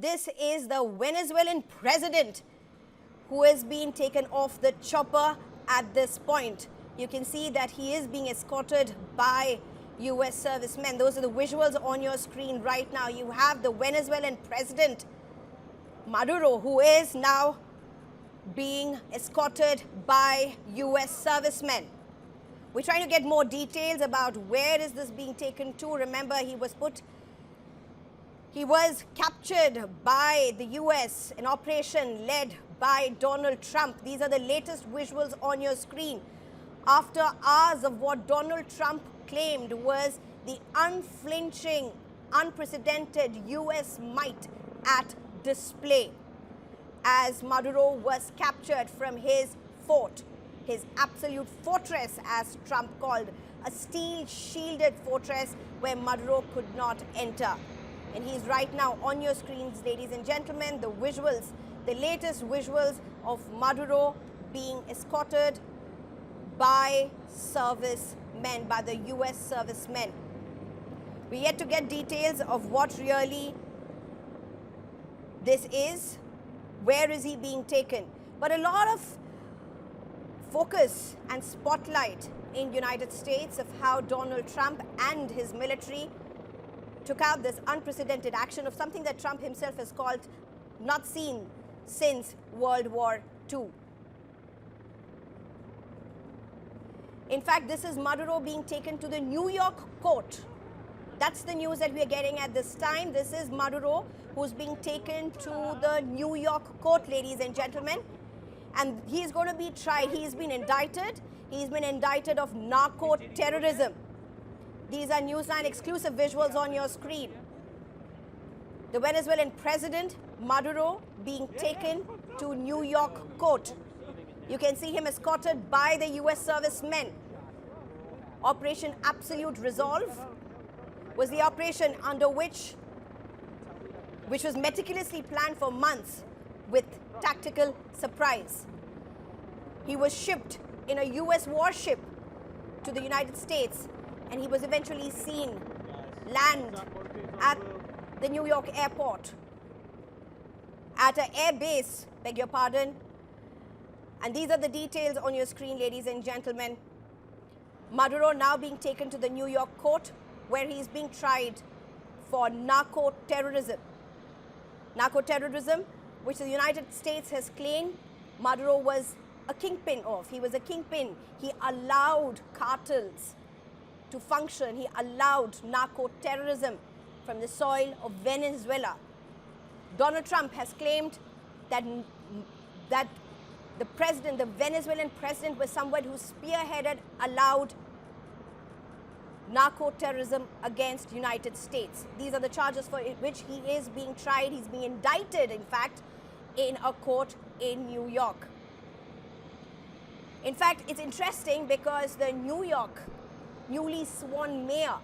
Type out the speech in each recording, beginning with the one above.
And this is the Venezuelan president who has been taken off the chopper at this point. You can see that he is being escorted by US servicemen. Those are the visuals on your screen right now. You have the Venezuelan President Maduro, who is now being escorted by US servicemen. We're trying to get more details about where is this being taken to. Remember, he was captured by the US, an operation led by Donald Trump. These are the latest visuals on your screen. After hours of what Donald Trump claimed was the unflinching, unprecedented US might at display, as Maduro was captured from his fort, his absolute fortress, as Trump called, a steel-shielded fortress where Maduro could not enter. And he's right now on your screens, ladies and gentlemen, the visuals, the latest visuals of Maduro being escorted by servicemen, by the US servicemen. We're yet to get details of what really this is. Where is he being taken? But a lot of focus and spotlight in the United States of how Donald Trump and his military took out this unprecedented action of something that Trump himself has called not seen since World War II. In fact, this is Maduro being taken to the New York court. That's the news that we are getting at this time. This is Maduro who's being taken to the New York court, ladies and gentlemen. And he's going to be tried. He's been indicted. He's been indicted of narco-terrorism. These are News9 exclusive visuals on your screen. The Venezuelan President Maduro being taken to New York court. You can see him escorted by the US servicemen. Operation Absolute Resolve was the operation under which was meticulously planned for months with tactical surprise. He was shipped in a US warship to the United States, and he was eventually seen land at the New York airport, at an air base, beg your pardon. And these are the details on your screen, ladies and gentlemen. Maduro now being taken to the New York court, where he is being tried for narco-terrorism. Narco-terrorism, which the United States has claimed Maduro was a kingpin of. He was a kingpin. He allowed cartels to function. He allowed narco-terrorism from the soil of Venezuela. Donald Trump has claimed that the Venezuelan president was someone who spearheaded, allowed narco-terrorism against the United States. These are the charges for which he is being tried. He's being indicted, in fact, in a court in New York. In fact, it's interesting because the New York newly sworn mayor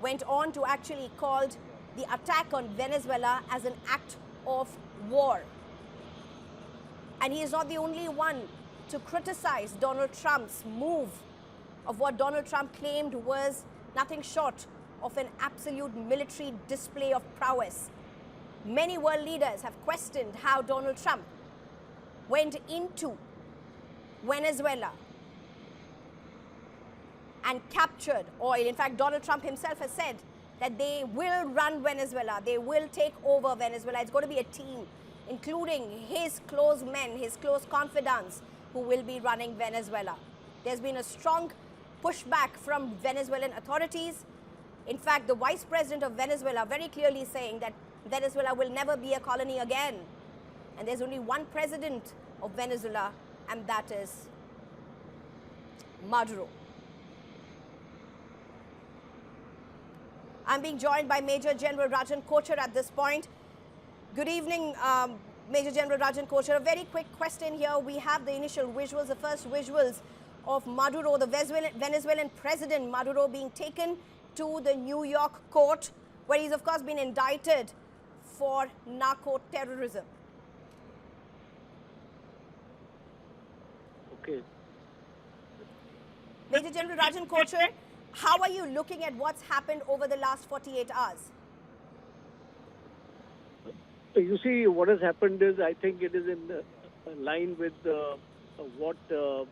went on to actually call the attack on Venezuela as an act of war. And he is not the only one to criticize Donald Trump's move of what Donald Trump claimed was nothing short of an absolute military display of prowess. Many world leaders have questioned how Donald Trump went into Venezuela and captured oil. In fact, Donald Trump himself has said that they will run Venezuela. They will take over Venezuela. It's going to be a team, including his close men, his close confidants, who will be running Venezuela. There's been a strong pushback from Venezuelan authorities. In fact, the vice president of Venezuela very clearly saying that Venezuela will never be a colony again. And there's only one president of Venezuela, and that is Maduro. I'm being joined by Major General Rajan Kochhar at this point. Good evening, Major General Rajan Kochhar. A very quick question here. We have the initial visuals, the first visuals of Maduro, the Venezuelan President Maduro, being taken to the New York court, where he's of course been indicted for narco-terrorism. Okay. Major General Rajan Kochhar, how are you looking at what's happened over the last 48 hours? You see, what has happened is I think it is in line with what the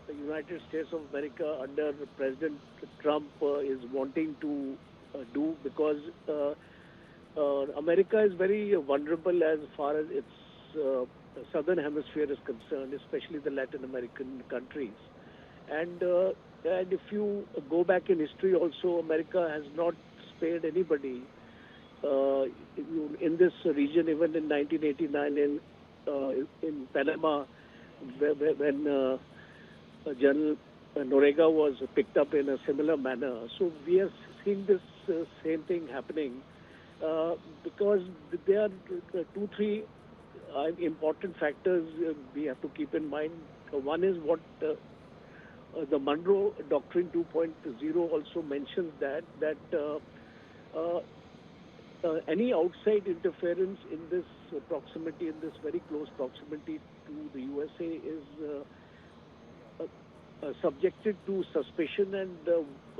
United States of America under President Trump is wanting to do, because America is very vulnerable as far as its southern hemisphere is concerned, especially the Latin American countries. And if you go back in history, also America has not spared anybody in this region. Even in 1989, in Panama, when General Noriega was picked up in a similar manner. So we are seeing this same thing happening because there are two, three important factors we have to keep in mind. One is what the Monroe Doctrine 2.0 also mentions, that any outside interference in this proximity, in this very close proximity to the USA, is subjected to suspicion. And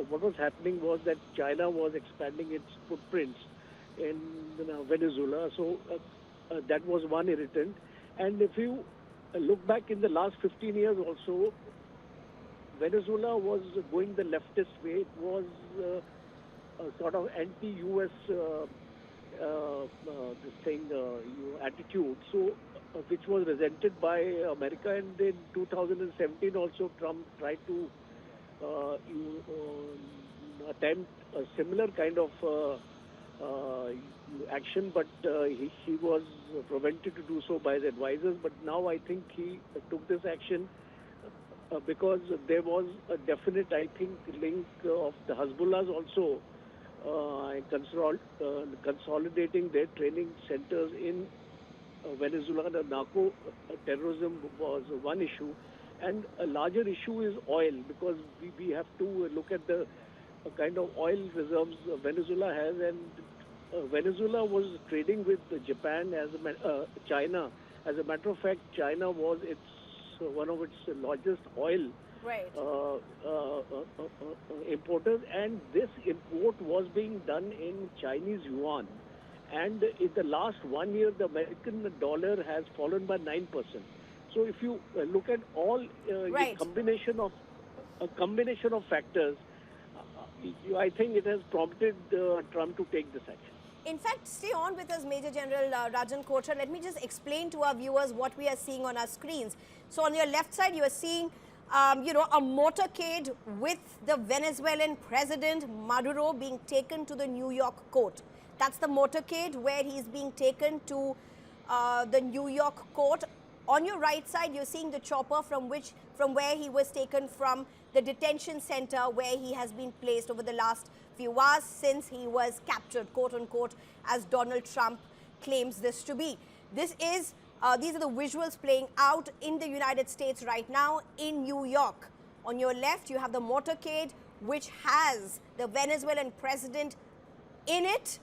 what was happening was that China was expanding its footprints in Venezuela. So that was one irritant. And if you look back in the last 15 years also, Venezuela was going the leftist way. It was a sort of anti-US attitude, so which was resented by America. And in 2017 also, Trump tried to attempt a similar kind of action, but he was prevented to do so by his advisors. But now I think he took this action because there was a definite, I think, link of the Hezbollahs also consolidating their training centers in Venezuela. The narco-terrorism was one issue, and a larger issue is oil, because we have to look at the kind of oil reserves Venezuela has. And Venezuela was trading with Japan, China. As a matter of fact, China was one of its largest oil importers, and this import was being done in Chinese yuan. And in the last 1 year, the American dollar has fallen by 9%. So if you look at all a combination of factors, I think it has prompted Trump to take this action. In fact, stay on with us, Major General Rajan Kochhar. Let me just explain to our viewers what we are seeing on our screens. So on your left side, you are seeing, a motorcade with the Venezuelan President Maduro being taken to the New York court. That's the motorcade where he's being taken to the New York court. On your right side, you're seeing the chopper from where he was taken from the detention center where he has been placed over the last few hours since he was captured, quote unquote, as Donald Trump claims this to be. These are the visuals playing out in the United States right now in New York. On your left, you have the motorcade which has the Venezuelan president in it,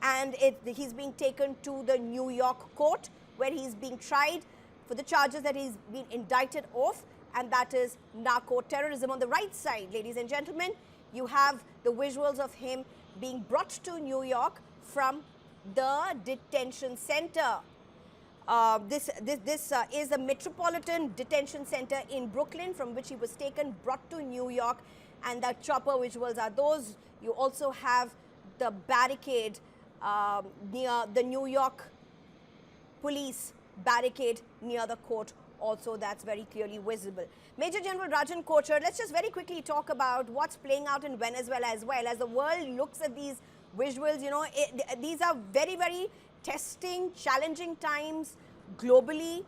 and he's being taken to the New York court where he's being tried for the charges that he's been indicted of, and that is narco-terrorism. On the right side, ladies and gentlemen, you have the visuals of him being brought to New York from the detention center. This is the Metropolitan Detention Center in Brooklyn, from which he was taken, brought to New York, and the chopper visuals are those. You also have the barricade near the New York police barricade near the court also, that's very clearly visible. Major General Rajan Kochhar, let's just very quickly talk about what's playing out in Venezuela as well. As the world looks at these visuals, these are very, very testing, challenging times globally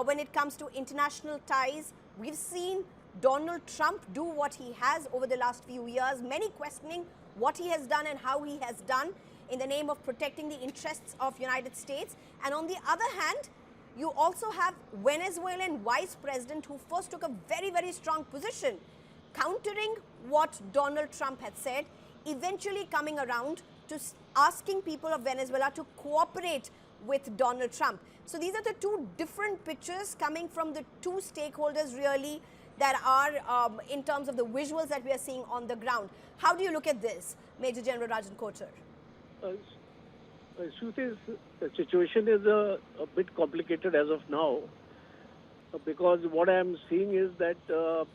when it comes to international ties. We've seen Donald Trump do what he has over the last few years, many questioning what he has done and how he has done in the name of protecting the interests of United States. And on the other hand, you also have Venezuelan vice president who first took a very, very strong position, countering what Donald Trump had said, eventually coming around to asking people of Venezuela to cooperate with Donald Trump. So these are the two different pictures coming from the two stakeholders really that are in terms of the visuals that we are seeing on the ground. How do you look at this, Major General Rajan Kochhar? Truth is, the situation is a bit complicated as of now, because what I am seeing is that the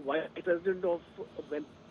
vice president of Venezuela